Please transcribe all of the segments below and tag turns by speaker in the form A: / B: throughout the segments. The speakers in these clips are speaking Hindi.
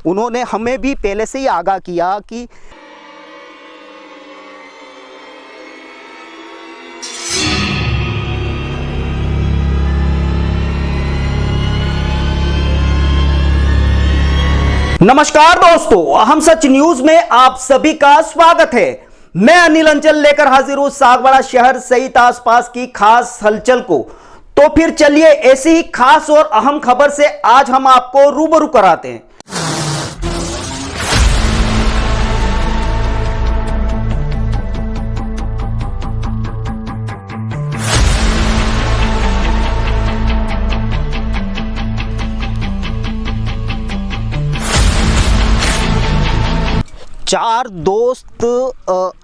A: उन्होंने हमें भी पहले से ही आगाह किया कि नमस्कार दोस्तों, अहम सच न्यूज में आप सभी का स्वागत है। मैं अनिल अंचल लेकर हाजिर हूं सागवाड़ा शहर सहित आसपास की खास हलचल को। तो फिर चलिए ऐसी ही खास और अहम खबर से आज हम आपको रूबरू कराते हैं। चार दोस्त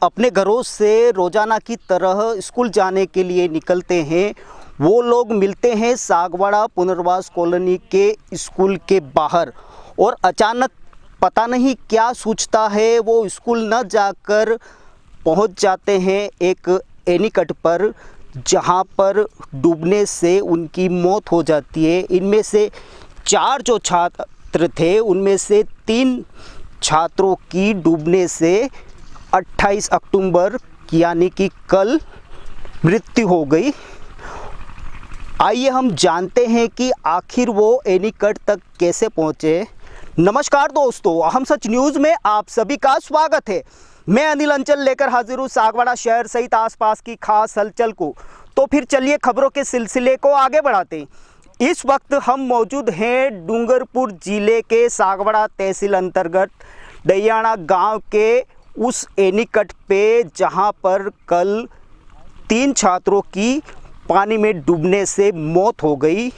A: अपने घरों से रोजाना की तरह स्कूल जाने के लिए निकलते हैं। वो लोग मिलते हैं सागवाड़ा पुनर्वास कॉलोनी के स्कूल के बाहर और अचानक पता नहीं क्या सोचता है, वो स्कूल न जाकर पहुंच जाते हैं एक एनीकट पर, जहां पर डूबने से उनकी मौत हो जाती है। इनमें से चार जो छात्र थे उनमें से 3 छात्रों की डूबने से 28 अक्टूबर यानी कि कल मृत्यु हो गई। आइए हम जानते हैं कि आखिर वो एनीकट तक कैसे पहुंचे। नमस्कार दोस्तों, अहम सच न्यूज़ में आप सभी का स्वागत है। मैं अनिल अंचल लेकर हाजिर हूँ सागवाड़ा शहर सहित आसपास की खास हलचल को। तो फिर चलिए खबरों के सिलसिले को आगे बढ़ाते हैं। इस वक्त हम मौजूद हैं डूंगरपुर जिले के सागवाड़ा तहसील अंतर्गत डैयाना गांव के उस एनीकट पे, जहां पर कल 3 छात्रों की पानी में डूबने से मौत हो गई।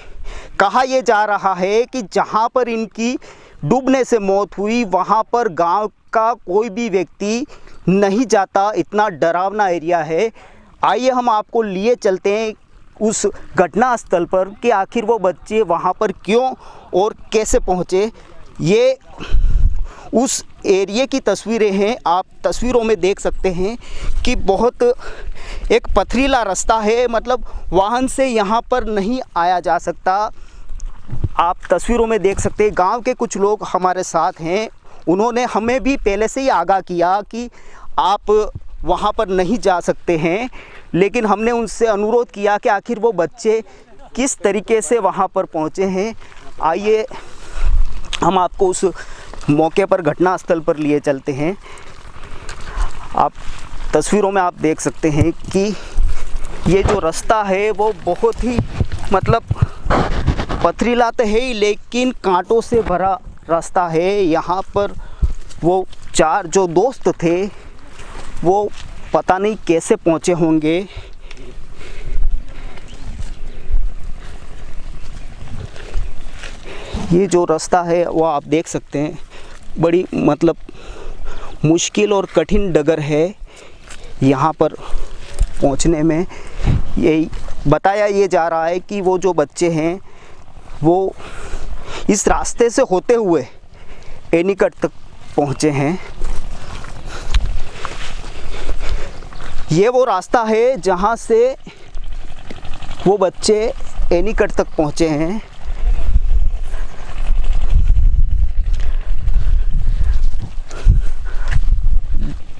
A: कहा यह जा रहा है कि जहां पर इनकी डूबने से मौत हुई वहां पर गांव का कोई भी व्यक्ति नहीं जाता, इतना डरावना एरिया है। आइए हम आपको लिए चलते हैं उस घटना स्थल पर कि आखिर वो बच्चे वहाँ पर क्यों और कैसे पहुँचे। ये उस एरिया की तस्वीरें हैं। आप तस्वीरों में देख सकते हैं कि बहुत एक पथरीला रास्ता है, मतलब वाहन से यहाँ पर नहीं आया जा सकता। आप तस्वीरों में देख सकते हैं। गांव के कुछ लोग हमारे साथ हैं, उन्होंने हमें भी पहले से ही आगाह किया कि आप वहाँ पर नहीं जा सकते हैं, लेकिन हमने उनसे अनुरोध किया कि आखिर वो बच्चे किस तरीके से वहाँ पर पहुँचे हैं। आइए हम आपको उस मौके पर घटना स्थल पर लिए चलते हैं। आप तस्वीरों में आप देख सकते हैं कि ये जो रास्ता है वो बहुत ही मतलब पथरीला तो है ही, लेकिन कांटों से भरा रास्ता है। यहाँ पर वो 4 जो दोस्त थे वो पता नहीं कैसे पहुँचे होंगे। ये जो रास्ता है वो आप देख सकते हैं, बड़ी मतलब मुश्किल और कठिन डगर है यहाँ पर पहुँचने में। यही बताया ये जा रहा है कि वो जो बच्चे हैं वो इस रास्ते से होते हुए एनीकट तक पहुँचे हैं। ये वो रास्ता है जहाँ से वो बच्चे एनीकट तक पहुँचे हैं।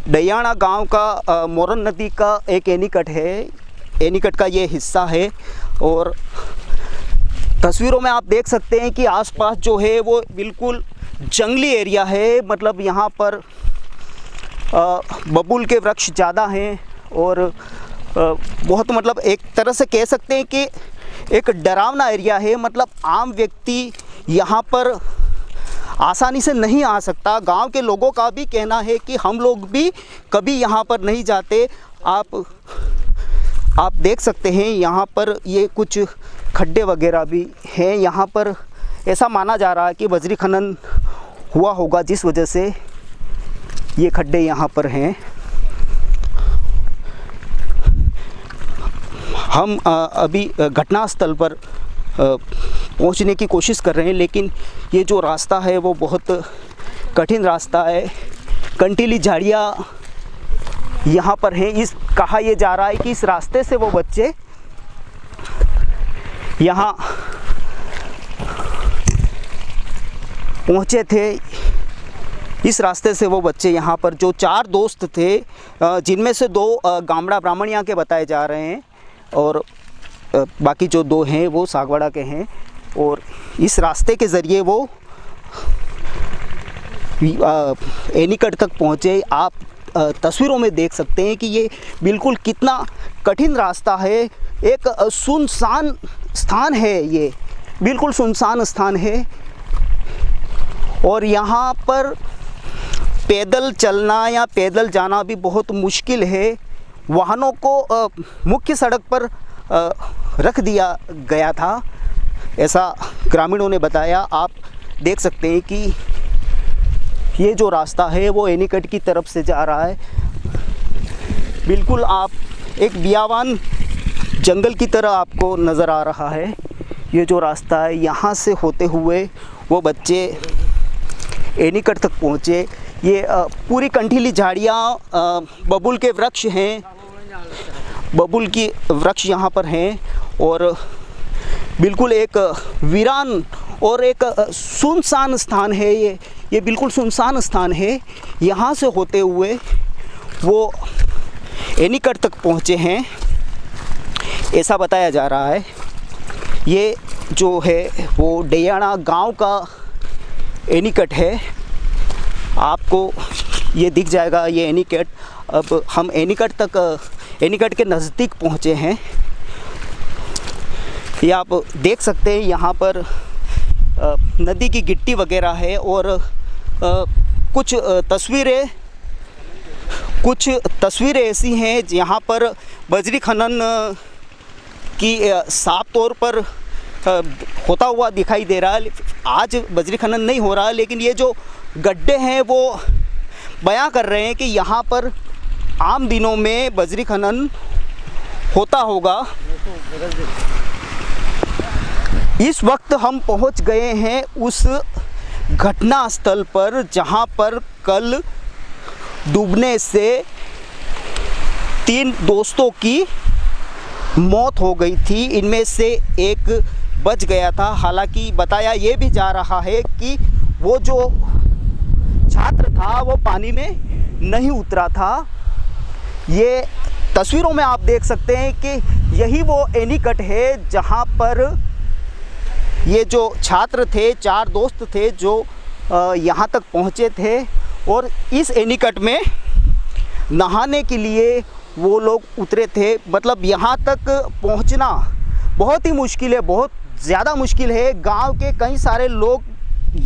A: डैयाना गांव का मोरन नदी का एक एनीकट है, एनीकट का ये हिस्सा है। और तस्वीरों में आप देख सकते हैं कि आसपास जो है वो बिल्कुल जंगली एरिया है, मतलब यहाँ पर बबूल के वृक्ष ज़्यादा हैं और बहुत मतलब एक तरह से कह सकते हैं कि एक डरावना एरिया है। मतलब आम व्यक्ति यहाँ पर आसानी से नहीं आ सकता। गांव के लोगों का भी कहना है कि हम लोग भी कभी यहाँ पर नहीं जाते। आप देख सकते हैं यहाँ पर ये कुछ खड्डे वगैरह भी हैं। यहाँ पर ऐसा माना जा रहा है कि बजरी खनन हुआ होगा, जिस वजह से ये खड्डे यहाँ पर हैं। हम अभी घटनास्थल पर पहुंचने की कोशिश कर रहे हैं, लेकिन ये जो रास्ता है वो बहुत कठिन रास्ता है। कंटीली झाड़ियाँ यहाँ पर हैं। इस कहा यह जा रहा है कि इस रास्ते से वो बच्चे यहाँ पहुँचे थे। इस रास्ते से वो बच्चे यहाँ पर, जो 4 दोस्त थे, जिनमें से 2 गामड़ा ब्राह्मणिया के बताए जा रहे हैं और बाकी जो 2 हैं वो सागवाड़ा के हैं, और इस रास्ते के ज़रिए वो एनीकट तक पहुँचे। आप तस्वीरों में देख सकते हैं कि ये बिल्कुल कितना कठिन रास्ता है। एक सुनसान स्थान है, ये बिल्कुल सुनसान स्थान है और यहाँ पर पैदल चलना या पैदल जाना भी बहुत मुश्किल है। वाहनों को मुख्य सड़क पर रख दिया गया था, ऐसा ग्रामीणों ने बताया। आप देख सकते हैं कि ये जो रास्ता है वो एनीकट की तरफ से जा रहा है। बिल्कुल आप एक बियावान जंगल की तरह आपको नज़र आ रहा है ये जो रास्ता है। यहाँ से होते हुए वो बच्चे एनीकट तक पहुँचे। ये पूरी कंटीली झाड़ियाँ, बबूल के वृक्ष हैं, बबूल की वृक्ष यहाँ पर हैं और बिल्कुल एक वीरान और एक सुनसान स्थान है। ये बिल्कुल सुनसान स्थान है। यहाँ से होते हुए वो एनीकट तक पहुँचे हैं, ऐसा बताया जा रहा है। ये जो है वो डेयाना गांव का एनीकट है। आपको ये दिख जाएगा ये एनीकट। अब हम एनीकट के नज़दीक पहुँचे हैं। ये आप देख सकते हैं यहाँ पर नदी की गिट्टी वगैरह है और कुछ तस्वीरें ऐसी हैं यहाँ पर बजरी खनन की साफ तौर पर होता हुआ दिखाई दे रहा है। आज बजरी खनन नहीं हो रहा है, लेकिन ये जो गड्ढे हैं वो बयां कर रहे हैं कि यहाँ पर आम दिनों में बजरी खनन होता होगा। इस वक्त हम पहुँच गए हैं उस घटना स्थल पर जहाँ पर कल डूबने से 3 दोस्तों की मौत हो गई थी। इनमें से एक बच गया था। हालांकि बताया ये भी जा रहा है कि वो जो छात्र था वो पानी में नहीं उतरा था। ये तस्वीरों में आप देख सकते हैं कि यही वो एनीकट है जहाँ पर ये जो छात्र थे, 4 दोस्त थे जो यहाँ तक पहुँचे थे और इस एनीकट में नहाने के लिए वो लोग उतरे थे। मतलब यहाँ तक पहुँचना बहुत ही मुश्किल है, बहुत ज़्यादा मुश्किल है। गांव के कई सारे लोग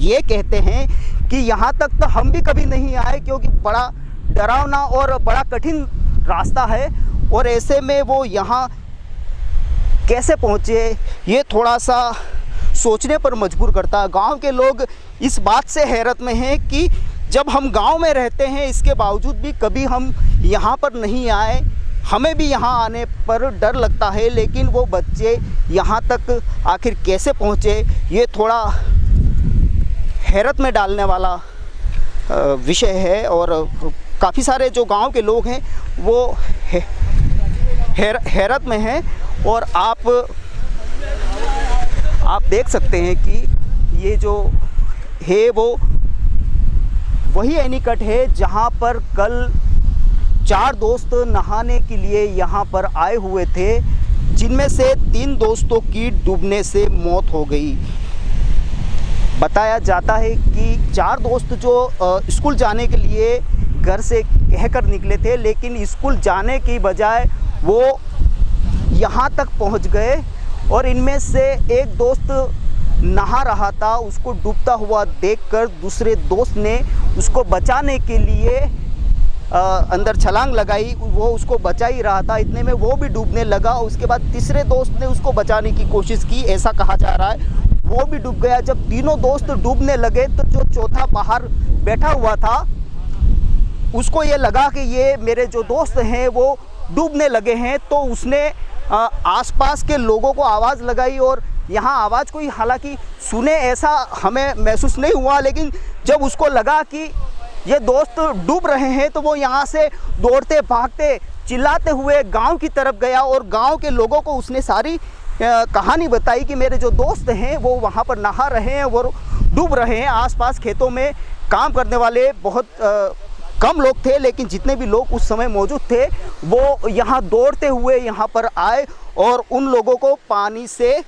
A: ये कहते हैं कि यहाँ तक तो हम भी कभी नहीं आए, क्योंकि बड़ा डरावना और बड़ा कठिन रास्ता है और ऐसे में वो यहाँ कैसे पहुँचे, ये थोड़ा सा सोचने पर मजबूर करता है। गांव के लोग इस बात से हैरत में हैं कि जब हम गांव में रहते हैं इसके बावजूद भी कभी हम यहाँ पर नहीं आए, हमें भी यहाँ आने पर डर लगता है। लेकिन वो बच्चे यहाँ तक आखिर कैसे पहुँचे, ये थोड़ा हैरत में डालने वाला विषय है और काफ़ी सारे जो गांव के लोग हैं वो हैरत में हैं। और आप देख सकते हैं कि ये जो है वो वही एनीकट है जहाँ पर कल 4 दोस्त नहाने के लिए यहाँ पर आए हुए थे, जिनमें से 3 दोस्तों की डूबने से मौत हो गई। बताया जाता है कि 4 दोस्त जो स्कूल जाने के लिए घर से कहकर निकले थे, लेकिन स्कूल जाने की बजाय वो यहाँ तक पहुँच गए और इनमें से एक दोस्त नहा रहा था। उसको डूबता हुआ देखकर दूसरे दोस्त ने उसको बचाने के लिए अंदर छलांग लगाई। वो उसको बचा ही रहा था, इतने में वो भी डूबने लगा। उसके बाद तीसरे दोस्त ने उसको बचाने की कोशिश की, ऐसा कहा जा रहा है। वो भी डूब गया। जब तीनों दोस्त डूबने लगे तो जो चौथा बाहर बैठा हुआ था उसको ये लगा कि ये मेरे जो दोस्त हैं वो डूबने लगे हैं, तो उसने आसपास के लोगों को आवाज़ लगाई और यहाँ आवाज़ कोई हालांकि सुने ऐसा हमें महसूस नहीं हुआ, लेकिन जब उसको लगा कि ये दोस्त डूब रहे हैं तो वो यहाँ से दौड़ते भागते चिल्लाते हुए गांव की तरफ गया और गांव के लोगों को उसने सारी कहानी बताई कि मेरे जो दोस्त हैं वो वहाँ पर नहा रहे हैं, वो डूब रहे हैं। आसपास खेतों में काम करने वाले बहुत कम लोग थे, लेकिन जितने भी लोग उस समय मौजूद थे वो यहाँ दौड़ते हुए यहाँ पर आए और उन लोगों को पानी से,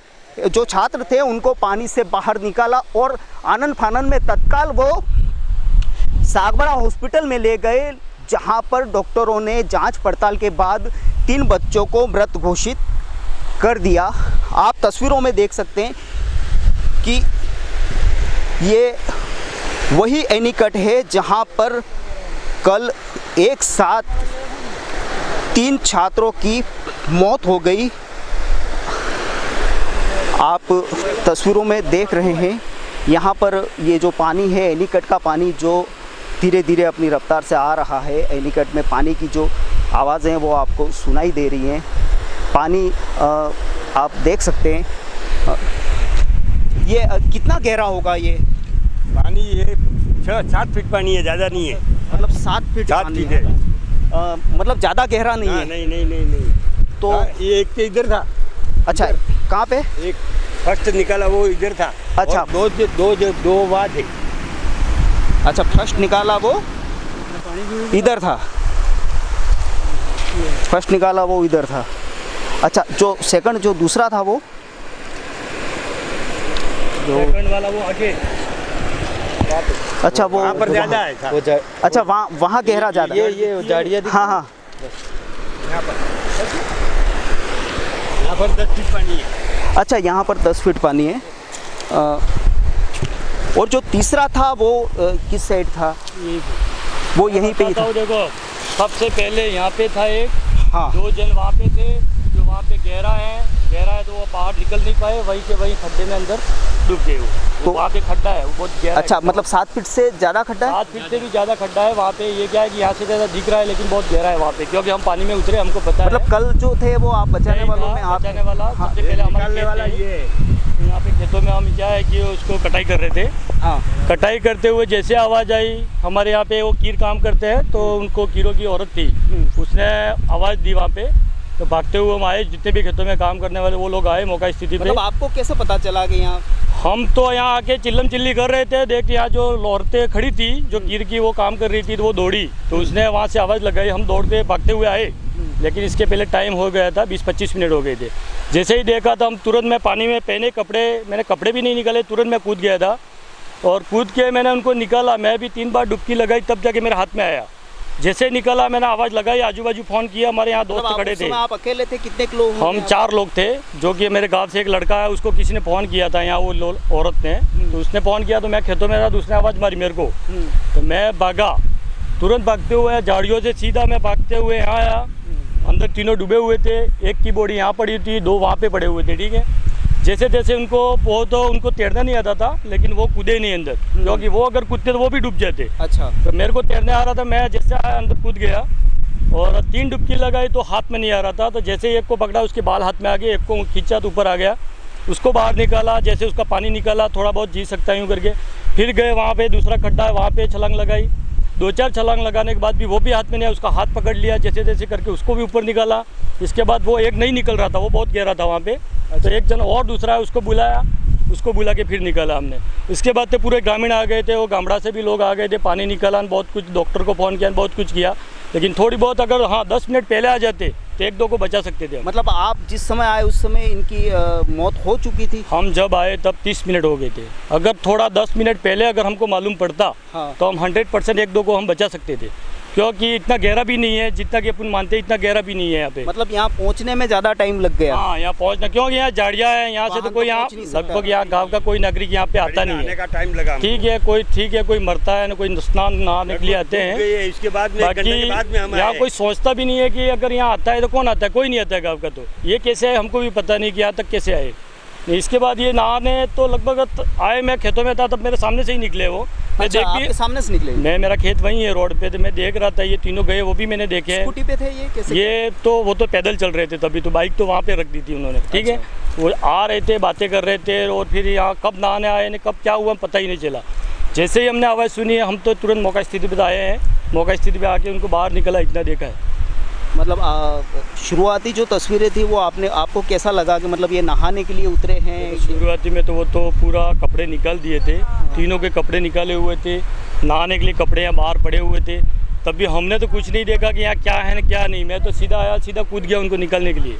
A: जो छात्र थे उनको पानी से बाहर निकाला और आनन फानन में तत्काल वो सागवाड़ा हॉस्पिटल में ले गए, जहाँ पर डॉक्टरों ने जांच पड़ताल के बाद 3 बच्चों को मृत घोषित कर दिया। आप तस्वीरों में देख सकते हैं कि ये वही एनीकट है जहाँ पर कल एक साथ 3 छात्रों की मौत हो गई। आप तस्वीरों में देख रहे हैं यहाँ पर ये जो पानी है, एनीकट का पानी जो धीरे धीरे अपनी रफ्तार से आ रहा है। एनीकट में पानी की जो आवाज़ें हैं वो आपको सुनाई दे रही हैं। पानी आप देख सकते हैं। ये कितना गहरा होगा ये
B: पानी? ये 6-7 फीट पानी है, ज़्यादा नहीं है।
A: मतलब 7 फीट
B: 7 फीट है।
A: मतलब ज़्यादा गहरा नहीं है?
B: नहीं।
A: तो
B: ये एक तो इधर था।
A: अच्छा, कहाँ पे?
B: एक फर्स्ट निकाला वो इधर था।
A: अच्छा,
B: दो वहाँ थे।
A: अच्छा, फर्स्ट निकाला वो इधर था। फर्स्ट निकाला वो इधर था। अच्छा, जो सेकंड जो दूसरा था वो
B: सेकंड वाला वो आगे।
A: अच्छा, वो
B: वहाँ पर ज़्यादा है था।
A: अच्छा, वहाँ गहरा ज़्यादा।
B: ये झाड़ियाँ।
A: हाँ।
B: यहाँ पर 10 फीट पानी है।
A: अच्छा, यहाँ पर 10 फीट पानी है। और जो तीसरा था वो किस साइड था? वो यहीं पे ही था।
C: देखो, सबसे पहले यहाँ पे था एक।
A: हाँ।
C: 2 जन वहाँ पे थे, जो वहाँ पे गहरा है तो वो बाहर निकल नहीं पाए, वहीं के वहीं खड्डे में अंदर डूब गए। तो वहाँ पे खड्डा है, वो बहुत गहरा।
A: अच्छा, मतलब 7 फीट से ज़्यादा खड्डा है?
C: 7 फीट से भी ज़्यादा खड्डा है वहाँ पे। ये क्या है कि यहाँ से ज़्यादा दिख रहा है, लेकिन बहुत गहरा है वहाँ पे, क्योंकि हम पानी में उतरे, हमको पता है।
A: मतलब कल जो थे वो आप बचाने वालों में, आप
C: बचाने वाला
A: हाँ,
C: सबसे पहले हमारे
B: वाला ये
C: यहाँ पे खेतों में हम क्या है कि उसको कटाई कर रहे थे।
A: हाँ।
C: कटाई करते हुए जैसे आवाज़ आई, हमारे यहाँ पे वो कीर काम करते हैं, तो उनको कीरों की औरत थी, उसने आवाज़ दी वहाँ पे, तो भागते हुए हम आए। जितने भी खेतों में काम करने वाले वो लोग आए मौका स्थिति पे।
A: मतलब आपको कैसे पता चला कि यहाँ?
C: हम तो यहाँ आके चिल्लम चिल्ली कर रहे थे, देख यहाँ जो औरतें खड़ी थी जो कीर की वो काम कर रही थी, तो वो दौड़ी, तो उसने वहाँ से आवाज़ लगाई, हम दौड़ते भागते हुए आए। लेकिन इसके पहले टाइम हो गया था, 20-25 मिनट हो गए थे। जैसे ही देखा था हम तुरंत, मैं पानी में पहने कपड़े, मैंने कपड़े भी नहीं निकाले, तुरंत मैं कूद गया था और कूद के मैंने उनको निकाला। मैं भी 3 बार डुबकी लगाई, तब जाके मेरे हाथ में आया। जैसे निकला मैंने आवाज़ लगाई, आजू बाजू फ़ोन किया, हमारे यहाँ दोस्त खड़े थे।
A: आप अकेले थे? कितने लोग?
C: हम 4 लोग थे। जो कि मेरे गांव से एक लड़का है, उसको किसी ने फ़ोन किया था यहाँ, वो औरत ने, तो उसने फ़ोन किया, तो मैं खेतों में था, तो उसने आवाज़ मारी मेरे को, तो मैं भागा। तुरंत भागते हुए झाड़ियों से सीधा मैं भागते हुए यहाँ आया। अंदर 3 डूबे हुए थे, एक की बॉडी यहाँ पड़ी थी, 2 वहाँ पे पड़े हुए थे। ठीक है, जैसे जैसे उनको तैरना नहीं आता था, लेकिन वो कूदे नहीं अंदर, क्योंकि वो अगर कूदते तो वो भी डूब जाते।
A: अच्छा।
C: तो मेरे को तैरने आ रहा था, मैं जैसे आया अंदर कूद गया और 3 डुबकी लगाई तो हाथ में नहीं आ रहा था। तो जैसे एक को पकड़ा, उसके बाल हाथ में आ गए, एक को खींचा तो ऊपर आ गया, उसको बाहर निकाला। जैसे उसका पानी निकाला, थोड़ा बहुत जी सकता है यूँ करके, फिर गए वहाँ पे दूसरा खड्डा है, वहाँ पे छलांग लगाई। 2-4 छलांग लगाने के बाद भी वो भी हाथ में नहीं आया, उसका हाथ पकड़ लिया, जैसे जैसे करके उसको भी ऊपर निकाला। इसके बाद वो एक नहीं निकल रहा था, वो बहुत गहरा था वहाँ पे, तो एक जन और दूसरा है, उसको बुलाया, उसको बुला के फिर निकाला हमने। इसके बाद तो पूरे ग्रामीण आ गए थे, वो गामड़ा से भी लोग आ गए थे, पानी निकाला, बहुत कुछ डॉक्टर को फ़ोन किया, बहुत कुछ किया, लेकिन थोड़ी बहुत अगर 10 मिनट पहले आ जाते तो 1-2 को बचा सकते थे।
A: मतलब आप जिस समय आए उस समय इनकी मौत हो चुकी थी?
C: हम जब आए तब 30 मिनट हो गए थे। अगर थोड़ा 10 मिनट पहले अगर हमको मालूम पड़ता,
A: हाँ।
C: तो हम 100% 1-2 को हम बचा सकते थे, क्योंकि इतना गहरा भी नहीं है, जितना कि अपन मानते हैं इतना गहरा भी नहीं है यहाँ पे।
A: मतलब यहाँ पहुँचने में ज़्यादा टाइम लग गया?
C: हाँ, यहाँ पहुँचना, क्योंकि यहाँ झाड़ियाँ है, यहाँ से तो कोई यहाँ लगभग यहाँ गाँव का कोई नागरिक यहाँ पे आता नहीं है।
B: टाइम लगा।
C: ठीक है, कोई मरता है ना, कोई स्नान नहाने के लिए आते हैं।
B: इसके बाद में
C: बाकी यहाँ कोई सोचता भी नहीं है कि अगर यहाँ आता है तो कौन आता है, कोई नहीं आता है गाँव का। तो ये कैसे आए हमको भी पता नहीं कि यहाँ तक कैसे आए। इसके बाद ये नहाने तो लगभग आए, मैं खेतों में था तब मेरे सामने से ही निकले वो। मैं
A: अच्छा, आपके सामने से निकले?
C: मेरा खेत वहीं है रोड पे, तो मैं देख रहा था ये तीनों गए, वो भी मैंने देखे हैं।
A: स्कूटी पे थे ये? कैसे?
C: ये तो वो तो पैदल चल रहे थे तभी, तो बाइक तो वहाँ पे रख दी थी उन्होंने। ठीक है, वो आ रहे थे, बातें कर रहे थे, और फिर यहाँ कब नहाने आए ने कब क्या हुआ पता ही नहीं चला। जैसे ही हमने आवाज़ सुनी है हम तो तुरंत मौका स्थिति पे आए हैं, मौका स्थिति पे आके उनको बाहर निकला इतना देखा है।
A: मतलब शुरुआती जो तस्वीरें थी वो आपको कैसा लगा कि मतलब ये नहाने के लिए उतरे हैं?
C: शुरुआती में तो वो तो पूरा कपड़े निकाल दिए थे, तीनों के कपड़े निकाले हुए थे, नहाने के लिए कपड़े यहाँ बाहर पड़े हुए थे। तब भी हमने तो कुछ नहीं देखा कि यहाँ क्या है क्या नहीं, मैं तो सीधा आया, सीधा कूद गया उनको निकालने के लिए।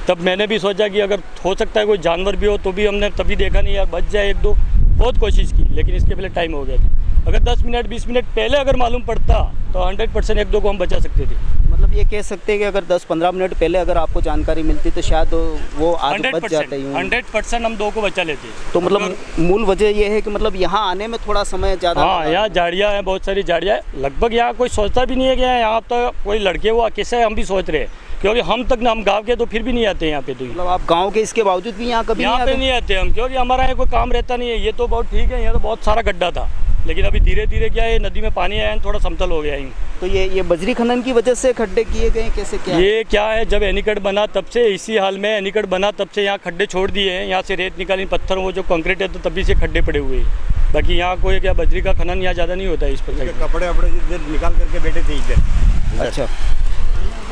C: तब मैंने भी सोचा कि अगर हो सकता है कोई जानवर भी हो तो भी हमने तभी देखा नहीं यार बच जाए एक दो, बहुत कोशिश की लेकिन इसके पहले टाइम हो गया था। अगर 10 मिनट 20 मिनट पहले अगर मालूम पड़ता तो 100% एक दो को हम बचा सकते थे।
A: मतलब ये कह सकते हैं कि अगर 10-15 मिनट पहले अगर आपको जानकारी मिलती तो शायद वो आज बच जाते ही।
C: 100% हम दो को बचा लेते।
A: तो मतलब मूल वजह ये है कि मतलब यहाँ आने में थोड़ा समय ज़्यादा।
C: हाँ, यहाँ झाड़ियाँ हैं, बहुत सारी झाड़ियाँ हैं। लगभग यहाँ कोई सोचता भी नहीं है कि यहाँ तो कोई लड़के वो कैसे है, हम भी सोच रहे हैं क्योंकि हम गाँव के तो फिर भी नहीं आते यहाँ पे। तो
A: मतलब आप गाँव के इसके बावजूद भी यहाँ कभी
C: यहाँ पे नहीं आते हम, क्योंकि हमारा यहाँ कोई काम रहता नहीं है। ये तो बहुत ठीक है, यहाँ तो बहुत सारा गड्ढा था लेकिन अभी धीरे धीरे क्या है नदी में पानी आया है, थोड़ा समतल हो गया है।
A: तो ये बजरी खनन की वजह से खड्डे किए गए कैसे क्या?
C: ये क्या है, जब एनीकट बना तब से इसी हाल में, एनीकट बना तब से यहाँ खड्डे छोड़ दिए हैं, यहाँ से रेत निकाली, पत्थर वो जो कंक्रीट है तो तभी से खड्डे पड़े हुए हैं। बाकी यहाँ कोई क्या बजरी का खनन यहाँ ज़्यादा नहीं होता है। इस पर
B: कपड़े वपड़े इधर निकाल करके बैठे थे इधर।
A: अच्छा,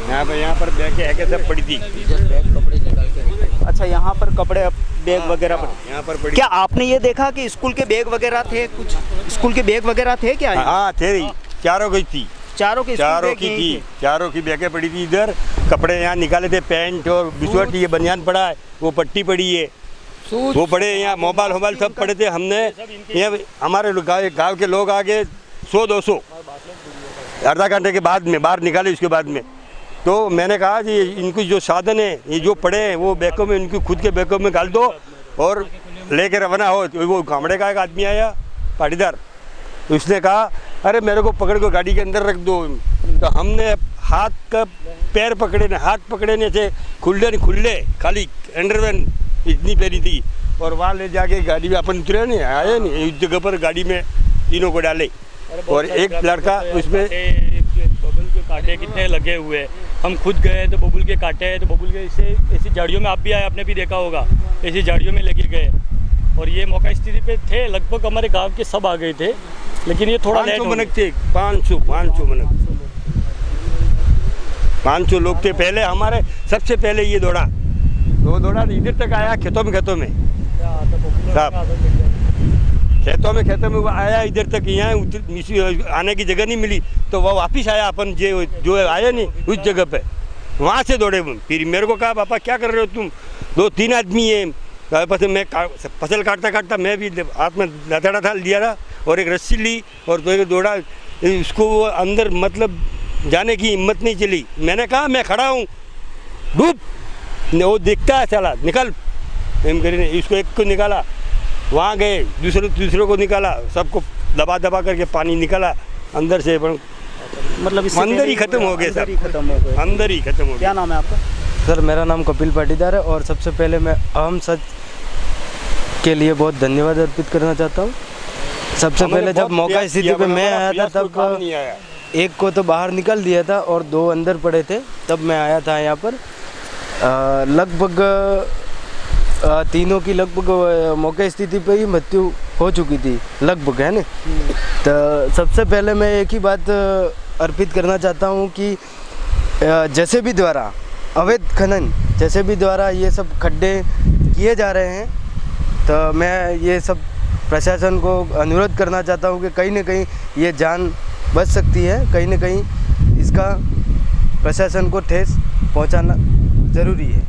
B: यहाँ पर बैग है सब पड़ी थी।
A: अच्छा, यहाँ पर कपड़े बैग वगैरह
B: यहाँ पर पड़ी।
A: क्या आपने ये देखा कि स्कूल के बैग वगैरह थे? कुछ स्कूल के बैग वगैरह थे क्या?
B: हाँ थे, चारों की थी,
A: चारों की
B: थी, चारों की बैगें पड़ी थी इधर। कपड़े यहाँ निकाले थे, पैंट और बुशर्ट, ये बनियान पड़ा है, वो पट्टी पड़ी है, वो पड़े यहाँ, मोबाइल सब पड़े थे। हमने यहाँ हमारे गाँव के लोग आगे 100-200 आधा घंटे के बाद में बाहर निकाले। उसके बाद में तो मैंने कहा कि इनको जो साधन है ये जो पड़े हैं वो बैगों में, इनकी खुद के बैगों में डाल दो और लेकर रवाना हो। तो वो गामड़े का एक आदमी आया पाटीदार, उसने कहा अरे मेरे को पकड़ को गाड़ी के अंदर रख दो। तो हमने हाथ का पैर पकड़े ने, हाथ पकड़े ने थे, खुले खाली अंडरवेयर इतनी पहनी थी, और वहाँ ले जाके गाड़ी में अपन उतरे नहीं आए नहीं, उस जगह पर गाड़ी में तीनों को डाले। और एक लड़का उसमें
C: बबुल के कांटे कितने लगे हुए हैं। हम खुद गए तो बबुल के कांटे हैं, तो बबुल के ऐसी झाड़ियों में आप भी आए, आपने भी देखा होगा, ऐसी झाड़ियों में लगे गए। और ये मौका स्थिति पे थे, लगभग हमारे गांव के सब आ गए थे, लेकिन ये थोड़ा लेट
B: मनक थे, 500 मनक, 500 लोग थे पहले। हमारे सबसे पहले ये दौड़ा इधर तक आया, खेतों में साहब, खेतों में वो आया इधर तक, यहाँ आने की जगह नहीं मिली तो वो वापिस आया, अपन जो आया नहीं उस जगह पे, वहाँ से दौड़े। फिर मेरे को कहा पापा क्या कर रहे हो तुम, 2-3 आदमी है। फिर मैं फसल काटता मैं भी हाथ में लताड़ा था लिया था और एक रस्सी ली और तो दौड़ा। उसको वो अंदर मतलब जाने की हिम्मत नहीं चली। मैंने कहा मैं खड़ा हूँ, डूब, वो दिखता है चला निकल, एम करीने इसको एक को निकाला, वहाँ गए दूसरे को निकाला, सबको दबा करके पानी निकाला अंदर से।
A: मतलब
B: अंदर ही खत्म हो गए, अंदर ही खत्म हो गए।
A: क्या नाम है आपका?
D: सर मेरा नाम कपिल पाटीदार है और सबसे पहले मैं अहम सच के लिए बहुत धन्यवाद अर्पित करना चाहता हूँ। सबसे पहले जब मौका स्थिति पे मैं आया था तब एक को तो बाहर निकाल दिया था और 2 अंदर पड़े थे, तब मैं आया था यहाँ पर। लगभग तीनों की लगभग मौके स्थिति पे ही मृत्यु हो चुकी थी लगभग, है ना। तो सबसे पहले मैं एक ही बात अर्पित करना चाहता हूँ कि जैसे भी द्वारा अवैध खनन, जैसे भी द्वारा ये सब खड्डे किए जा रहे हैं, तो मैं ये सब प्रशासन को अनुरोध करना चाहता हूँ कि कहीं ना कहीं ये जान बच सकती है, कहीं ना कहीं इसका प्रशासन को ठेस पहुँचाना ज़रूरी है।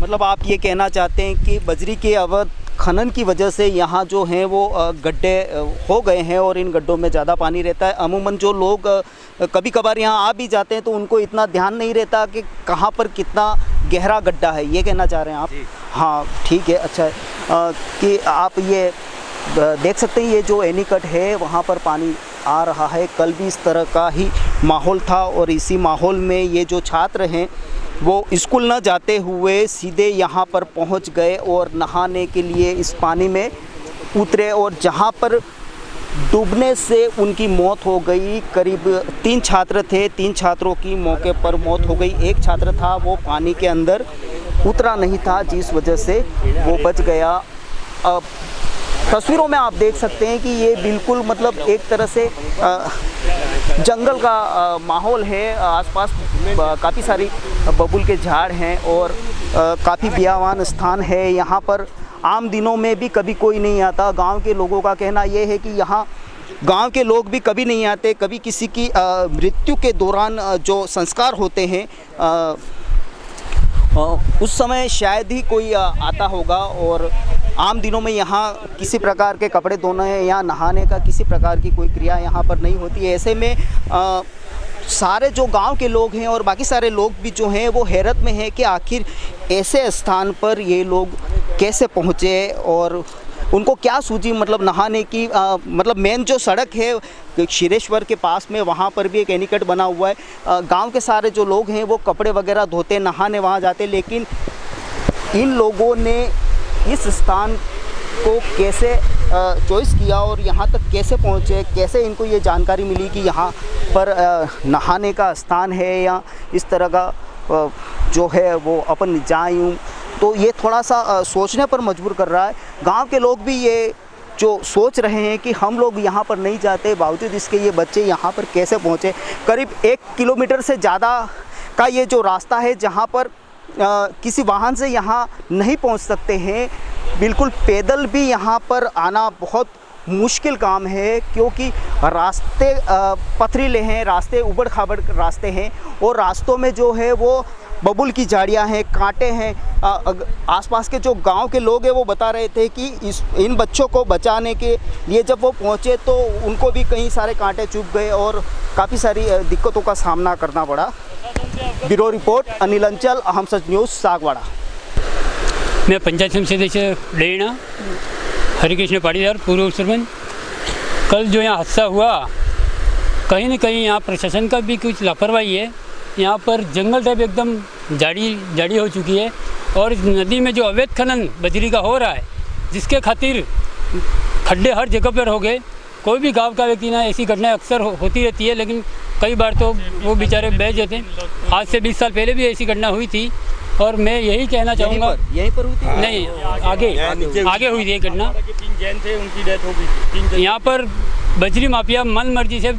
A: मतलब आप ये कहना चाहते हैं कि बजरी के अवैध खनन की वजह से यहाँ जो हैं वो गड्ढे हो गए हैं और इन गड्ढों में ज़्यादा पानी रहता है। अमूमन जो लोग कभी कभार यहाँ आ भी जाते हैं तो उनको इतना ध्यान नहीं रहता कि कहाँ पर कितना गहरा गड्ढा है, ये कहना चाह रहे हैं आप? हाँ ठीक है, अच्छा है कि आप ये देख सकते हैं ये जो एनीकट है वहाँ पर पानी आ रहा है। कल भी इस तरह का ही माहौल था और इसी माहौल में ये जो छात्र हैं वो स्कूल न जाते हुए सीधे यहाँ पर पहुँच गए और नहाने के लिए इस पानी में उतरे और जहाँ पर डूबने से उनकी मौत हो गई। करीब 3 छात्र थे, 3 छात्रों की मौके पर मौत हो गई। एक छात्र था वो पानी के अंदर उतरा नहीं था जिस वजह से वो बच गया। अब तस्वीरों में आप देख सकते हैं कि ये बिल्कुल मतलब एक तरह से जंगल का माहौल है। आसपास काफ़ी सारी बबूल के झाड़ हैं और काफ़ी बियावान स्थान है। यहाँ पर आम दिनों में भी कभी कोई नहीं आता। गांव के लोगों का कहना ये है कि यहाँ गांव के लोग भी कभी नहीं आते। कभी किसी की मृत्यु के दौरान जो संस्कार होते हैं उस समय शायद ही कोई आता होगा। और आम दिनों में यहाँ किसी प्रकार के कपड़े धोने या नहाने का किसी प्रकार की कोई क्रिया यहाँ पर नहीं होती है। ऐसे में सारे जो गांव के लोग हैं और बाकी सारे लोग भी जो हैं वो हैरत में हैं कि आखिर ऐसे स्थान पर ये लोग कैसे पहुँचे और उनको क्या सूझी मतलब नहाने की। मतलब मेन जो सड़क है क्षीरेश्वर के पास में, वहाँ पर भी एक एनीकट बना हुआ है। गांव के सारे जो लोग हैं वो कपड़े वगैरह धोते नहाने वहाँ जाते, लेकिन इन लोगों ने इस स्थान को कैसे चॉइस किया और यहाँ तक कैसे पहुँचे, कैसे इनको ये जानकारी मिली कि यहाँ पर नहाने का स्थान है या इस तरह का जो है वो अपन जाएं यूँ, तो ये थोड़ा सा सोचने पर मजबूर कर रहा है। गांव के लोग भी ये जो सोच रहे हैं कि हम लोग यहाँ पर नहीं जाते, बावजूद इसके ये बच्चे यहाँ पर कैसे पहुँचे। करीब 1 किलोमीटर से ज़्यादा का ये जो रास्ता है जहाँ पर किसी वाहन से यहाँ नहीं पहुँच सकते हैं। बिल्कुल पैदल भी यहाँ पर आना बहुत मुश्किल काम है, क्योंकि रास्ते पथरीले हैं, रास्ते उबड़ खाबड़ रास्ते हैं और रास्तों में जो है वो बबूल की झाड़ियाँ हैं, कांटे हैं। आसपास के जो गांव के लोग हैं वो बता रहे थे कि इन बच्चों को बचाने के लिए जब वो पहुँचे तो उनको भी कई सारे कांटे चुभ गए और काफ़ी सारी दिक्कतों का सामना करना पड़ा। ब्यूरो रिपोर्ट अनिल अंचल, अहम सच न्यूज़, सागवाड़ा।
E: मैं पंचायत समिति डेणा हरिकृष्ण पाटीदार, पूर्व सरपंच। कल जो यहाँ हादसा हुआ, कहीं न कहीं यहाँ प्रशासन का भी कुछ लापरवाही है। यहाँ पर जंगल टाइप एकदम झाड़ी हो चुकी है और इस नदी में जो अवैध खनन बजरी का हो रहा है, जिसके खातिर खड्डे हर जगह पर हो गए। कोई भी गांव का व्यक्ति ना, ऐसी घटनाएं अक्सर होती रहती है, लेकिन कई बार तो वो बेचारे बह जाते हैं। आज से 20 साल पहले भी ऐसी घटना हुई थी और मैं यही कहना चाहूँगा,
A: यहीं पर हुई थी?
E: नहीं, आगे हुई थी ये घटना।
C: 3 जैन थे, उनकी डेथ हो गई।
E: यहाँ पर बजरी माफिया मन मर्जी से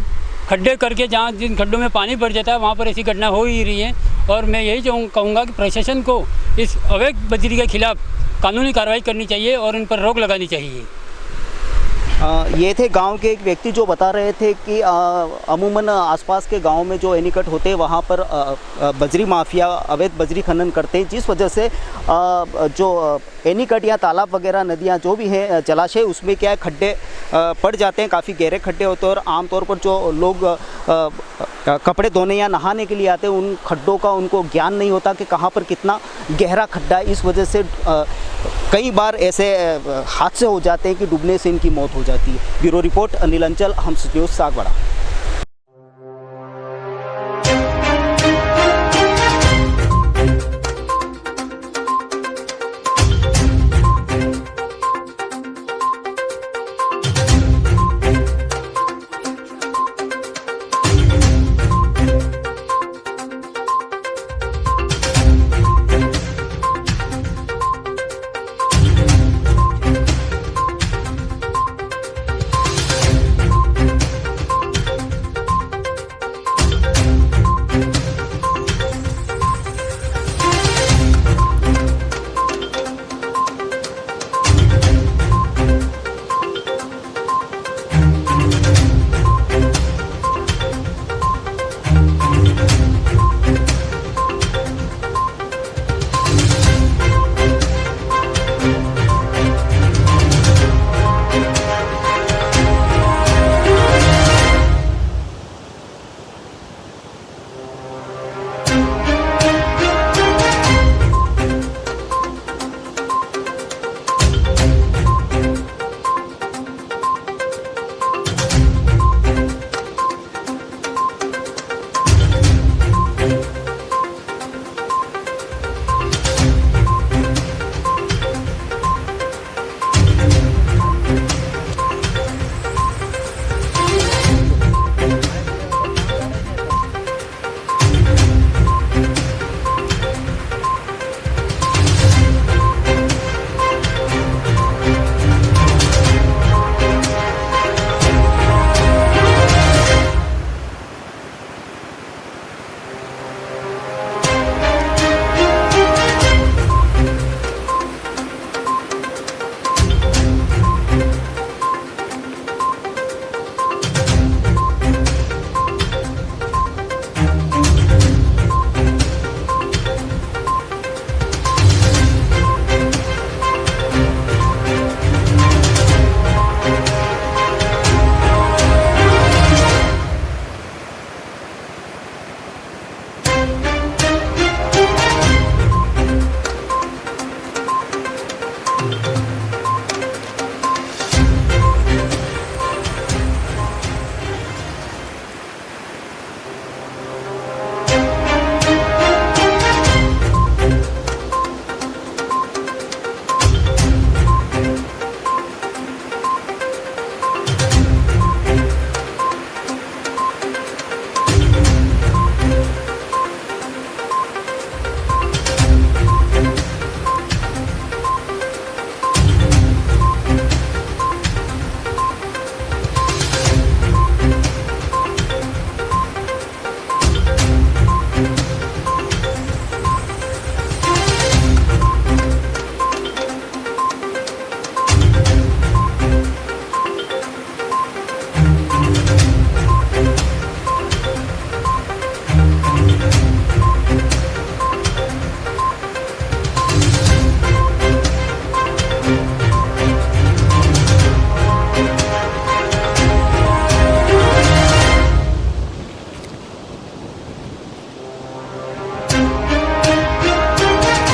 E: खड्डे करके, जहाँ जिन खड्डों में पानी भर जाता है वहाँ पर ऐसी घटना हो ही रही है। और मैं यही कहूँगा कि प्रशासन को इस अवैध बजरी के खिलाफ कानूनी कार्रवाई करनी चाहिए और इन पर रोक लगानी चाहिए।
A: ये थे गांव के एक व्यक्ति जो बता रहे थे कि अमूमन आसपास के गांव में जो एनीकट होते हैं वहाँ पर बजरी माफिया अवैध बजरी खनन करते हैं, जिस वजह से जो एनीकट या तालाब वगैरह नदियाँ जो भी हैं जलाशय, उसमें क्या है खड्डे पड़ जाते हैं, काफ़ी गहरे खड्डे होते हैं और आमतौर पर जो लोग कपड़े धोने या नहाने के लिए आते हैं उन खड्डों का उनको ज्ञान नहीं होता कि कहाँ पर कितना गहरा खड्डा है। इस वजह से कई बार ऐसे हादसे हो जाते हैं कि डूबने से इनकी मौत हो जाती है। ब्यूरो रिपोर्ट अनिल अंचल, अहम सच न्यूज़, सागवाड़ा।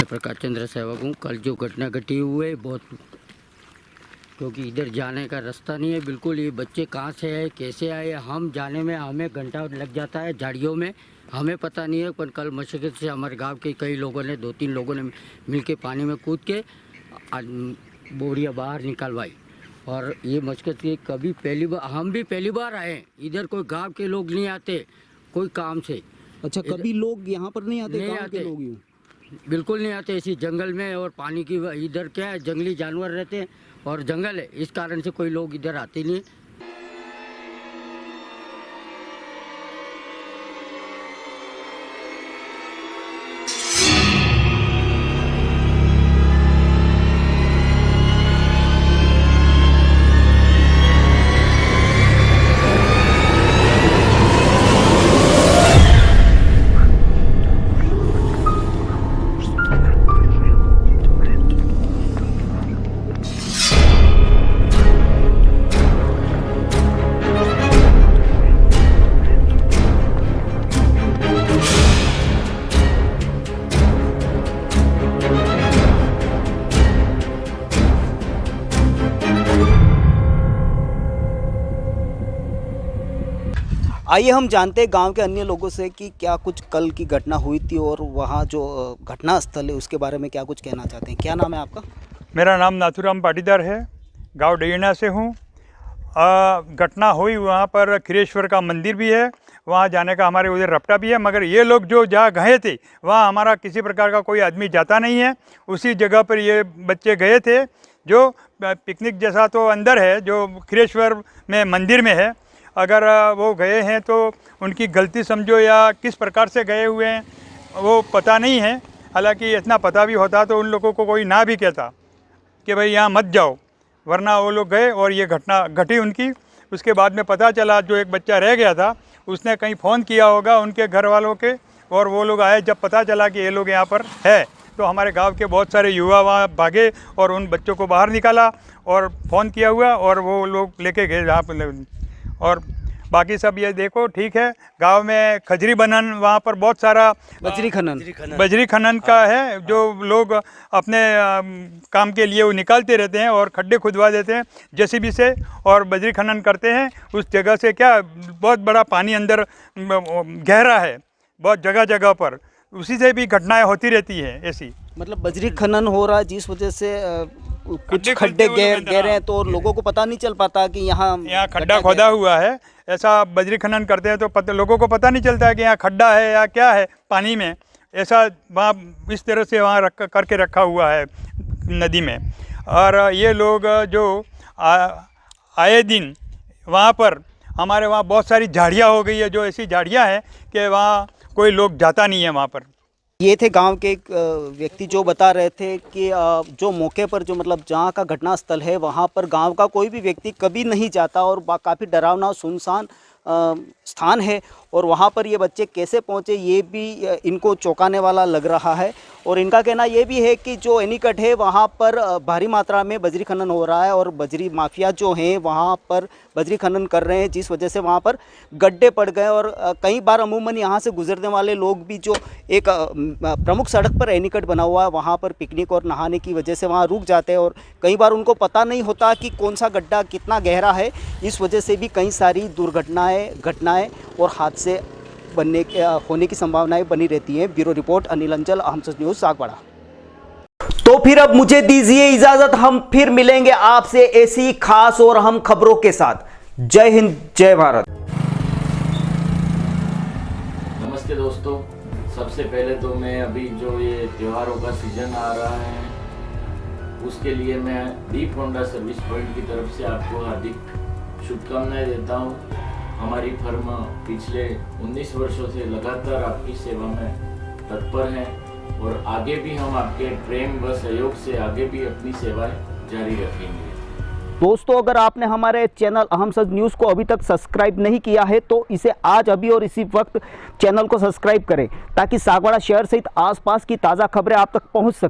F: प्रकाश चंद्र सहवाग हूँ। कल जो घटना घटी हुई है बहुत, क्योंकि इधर जाने का रास्ता नहीं है बिल्कुल। ये बच्चे कहाँ से आए, कैसे आए, हम जाने में हमें घंटा लग जाता है झाड़ियों में, हमें पता नहीं है। पर कल मशक्क़त से हमारे गांव के कई लोगों ने, 2-3 लोगों ने मिलके पानी में कूद के बोरियां बाहर निकलवाई। और ये मशक्क़त की कभी पहली बार, हम भी पहली बार आए इधर। कोई गांव के लोग नहीं आते कोई काम से।
A: अच्छा, कभी लोग यहाँ पर नहीं आते?
F: नहीं
A: गाँव के
F: आते।
A: लोग यूँ?
F: बिल्कुल नहीं आते। इसी जंगल में और पानी की इधर क्या है, जंगली जानवर रहते हैं और जंगल है, इस कारण से कोई लोग इधर आते नहीं।
A: आइए हम जानते हैं गांव के अन्य लोगों से कि क्या कुछ कल की घटना हुई थी और वहाँ जो घटना स्थल है उसके बारे में क्या कुछ कहना चाहते हैं। क्या नाम है आपका?
G: मेरा नाम नाथुराम पाटीदार है, गांव डैना से हूँ। घटना हुई वहाँ पर खिरेश्वर का मंदिर भी है, वहाँ जाने का हमारे उधर रपटा भी है, मगर ये लोग जो जहाँ गए थे वहाँ हमारा किसी प्रकार का कोई आदमी जाता नहीं है। उसी जगह पर ये बच्चे गए थे, जो पिकनिक जैसा तो अंदर है, जो खिरेश्वर में मंदिर में है। अगर वो गए हैं तो उनकी गलती समझो या किस प्रकार से गए हुए हैं वो पता नहीं है। हालांकि इतना पता भी होता तो उन लोगों को कोई ना भी कहता कि भाई यहाँ मत जाओ, वरना वो लोग गए और ये घटना घटी उनकी। उसके बाद में पता चला जो एक बच्चा रह गया था उसने कहीं फ़ोन किया होगा उनके घर वालों के, और वो लोग आए। जब पता चला कि ये लोग यहाँ पर है तो हमारे गांव के बहुत सारे युवा वहाँ भागे और उन बच्चों को बाहर निकाला और फ़ोन किया हुआ और वो लोग लेके गए जहाँ पर। और बाकी सब ये देखो ठीक है। गांव में खजरी बनन, वहाँ पर बहुत सारा
A: बजरी
G: खनन का है, जो लोग अपने काम के लिए वो निकालते रहते हैं और खड्डे खुदवा देते हैं जेसीबी से और बजरी खनन करते हैं। उस जगह से क्या बहुत बड़ा पानी अंदर गहरा है बहुत जगह जगह पर, उसी से भी घटनाएं होती रहती हैं ऐसी।
A: मतलब बजरी खनन हो रहा है जिस वजह से कुछ खड्डे गहरे हैं तो लोगों को पता नहीं चल पाता कि यहाँ
G: खड्डा खोदा हुआ है। ऐसा बजरी खनन करते हैं तो लोगों को पता नहीं चलता है कि यहाँ खड्डा है या क्या है पानी में। ऐसा वहाँ इस तरह से वहाँ करके रखा हुआ है नदी में। और ये लोग जो आए दिन वहाँ पर हमारे वहाँ बहुत सारी झाड़ियाँ हो गई है, जो ऐसी झाड़ियाँ हैं कि वहाँ कोई लोग जाता नहीं है वहाँ पर।
A: ये थे गांव के एक व्यक्ति जो बता रहे थे कि जो मौके पर जो मतलब जहां का घटना स्थल है वहां पर गांव का कोई भी व्यक्ति कभी नहीं जाता और काफ़ी डरावना सुनसान स्थान है। और वहां पर ये बच्चे कैसे पहुंचे ये भी इनको चौंकाने वाला लग रहा है। और इनका कहना ये भी है कि जो एनीकट है वहां पर भारी मात्रा में बजरी खनन हो रहा है और बजरी माफिया जो हैं वहां पर बजरी खनन कर रहे हैं, जिस वजह से वहां पर गड्ढे पड़ गए। और कई बार अमूमन यहां से गुजरने वाले लोग भी जो एक प्रमुख सड़क पर एनीकट बना हुआ है वहां पर पिकनिक और नहाने की वजह से वहां रुक जाते हैं और कई बार उनको पता नहीं होता कि कौन सा गड्ढा कितना गहरा है। इस वजह से भी कई सारी घटनाएं और हादसे होने की संभावनाएं बनी रहती हैं। ब्यूरो रिपोर्ट अनिल अंचल, अहम सच न्यूज़, सागवाड़ा। तो फिर अब मुझे दीजिए इजाजत, हम फिर मिलेंगे आपसे ऐसी खास और अहम खबरों के साथ। जय हिंद, जय भारत।
H: नमस्ते दोस्तों, सबसे पहले तो मैं अभी जो ये त्योहारों का सीजन आ रहा है उसके लिए मैं दीप होंडा सर्विस पॉइंट की तरफ से आपको हार्दिक शुभकामनाएं देता हूँ। हमारी फर्म पिछले 19 वर्षों से लगातार आपकी सेवा में तत्पर है और आगे भी हम आपके प्रेम व सहयोग से आगे भी अपनी सेवाएं जारी रखेंगे।
A: दोस्तों, अगर आपने हमारे चैनल अहम सच न्यूज़ को अभी तक सब्सक्राइब नहीं किया है तो इसे आज अभी और इसी वक्त चैनल को सब्सक्राइब करें ताकि सागवाड़ा शहर सहित आसपास की ताज़ा खबरें आप तक पहुंच सके।